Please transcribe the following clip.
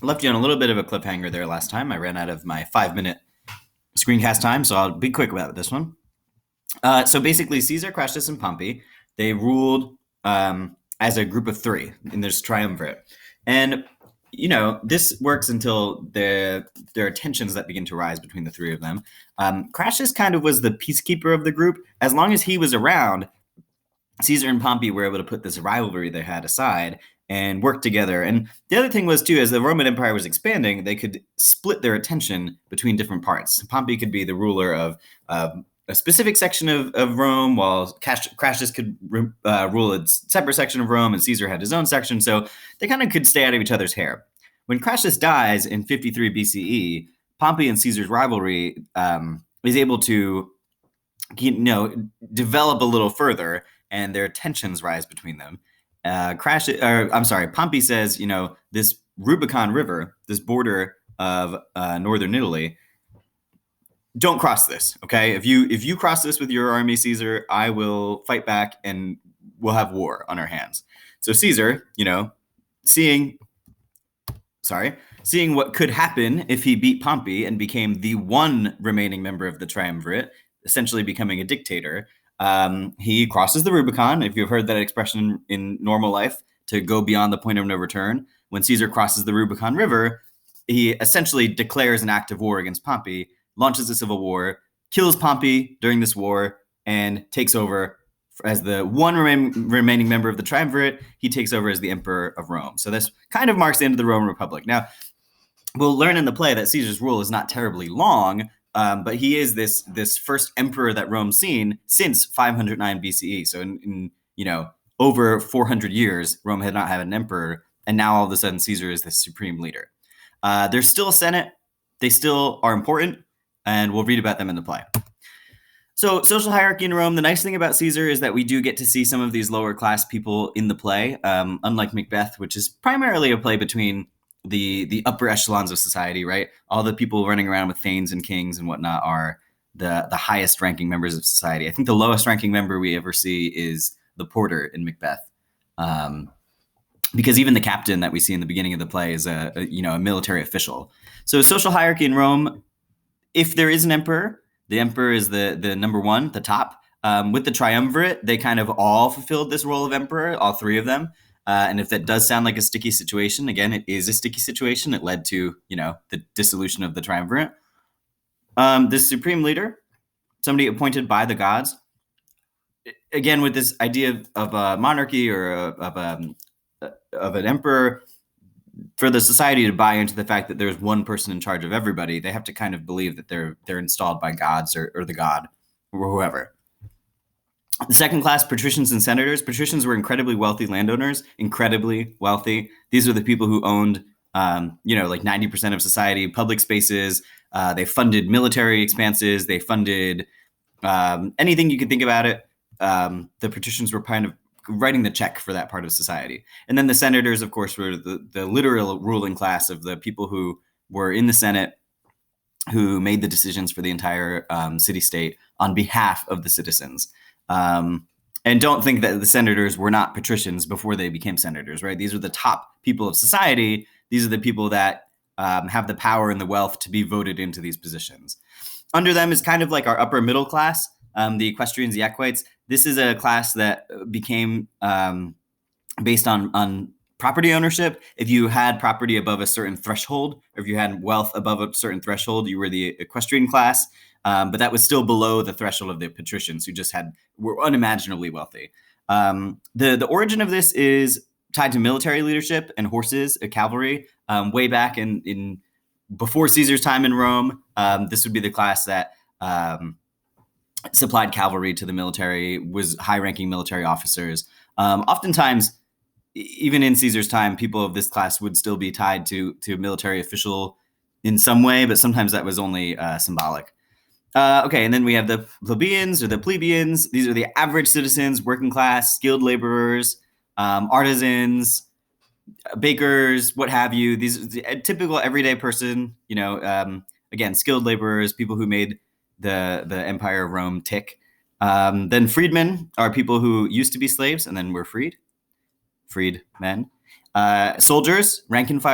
left you on a little bit of a cliffhanger there last time. I ran out of my 5-minute screencast time, so I'll be quick about this one. So basically, Caesar, Crassus, and Pompey, they ruled as a group of three in this triumvirate. And, this works until there are tensions that begin to rise between the three of them. Crassus kind of was the peacekeeper of the group. As long as he was around, Caesar and Pompey were able to put this rivalry they had aside and work together. And the other thing was, too, as the Roman Empire was expanding, they could split their attention between different parts. Pompey could be the ruler of a specific section of Rome, while Crassus could rule a separate section of Rome, and Caesar had his own section. So they kind of could stay out of each other's hair. When Crassus dies in 53 BCE, Pompey and Caesar's rivalry is able to develop a little further, and their tensions rise between them. Pompey says, this Rubicon River, this border of northern Italy, don't cross this, okay? If you cross this with your army, Caesar, I will fight back and we'll have war on our hands. So Caesar, seeing what could happen if he beat Pompey and became the one remaining member of the triumvirate, essentially becoming a dictator, he crosses the Rubicon. If you've heard that expression in normal life, to go beyond the point of no return, when Caesar crosses the Rubicon River, he essentially declares an act of war against Pompey, launches a civil war, kills Pompey during this war, and takes over as the one remaining member of the triumvirate. He takes over as the emperor of Rome. So this kind of marks the end of the Roman Republic. Now, we'll learn in the play that Caesar's rule is not terribly long, but he is this first emperor that Rome's seen since 509 BCE. So in over 400 years, Rome had not had an emperor, and now all of a sudden Caesar is the supreme leader. There's still a Senate. They still are important, and we'll read about them in the play. So social hierarchy in Rome, the nice thing about Caesar is that we do get to see some of these lower class people in the play, unlike Macbeth, which is primarily a play between the upper echelons of society, right? All the people running around with thanes and kings and whatnot are the highest ranking members of society. I think the lowest ranking member we ever see is the porter in Macbeth. Because even the captain that we see in the beginning of the play is a military official. So social hierarchy in Rome, if there is an emperor, the emperor is the number one, the top. With the triumvirate, they kind of all fulfilled this role of emperor, all three of them. And if that does sound like a sticky situation, again, it is a sticky situation. It led to, the dissolution of the triumvirate. This supreme leader, somebody appointed by the gods, again, with this idea of a monarchy or of an emperor, for the society to buy into the fact that there's one person in charge of everybody, they have to kind of believe that they're installed by gods or the god or whoever. The second class, patricians and senators. Patricians were incredibly wealthy landowners, incredibly wealthy. These are the people who owned, like 90% of society, public spaces. They funded military expanses. They funded anything you could think about it. The patricians were kind of writing the check for that part of society. And then the senators, of course, were the literal ruling class of the people who were in the Senate, who made the decisions for the entire city-state on behalf of the citizens. And don't think that the senators were not patricians before they became senators, right? These are the top people of society. These are the people that have the power and the wealth to be voted into these positions. Under them is kind of like our upper middle class, the equestrians, the equites. This is a class that became based on property ownership. If you had property above a certain threshold, or if you had wealth above a certain threshold, you were the equestrian class. But that was still below the threshold of the patricians, who just were unimaginably wealthy. The origin of this is tied to military leadership and horses, cavalry. Way back in before Caesar's time in Rome, this would be the class that supplied cavalry to the military, was high-ranking military officers. Oftentimes, even in Caesar's time, people of this class would still be tied to a military official in some way, but sometimes that was only symbolic. And then we have the plebeians or the plebeians. These are the average citizens, working class, skilled laborers, artisans, bakers, what have you. These are a typical everyday person, again, skilled laborers, people who made the Empire of Rome tick. Then freedmen are people who used to be slaves and then were freed men. Soldiers, rank and file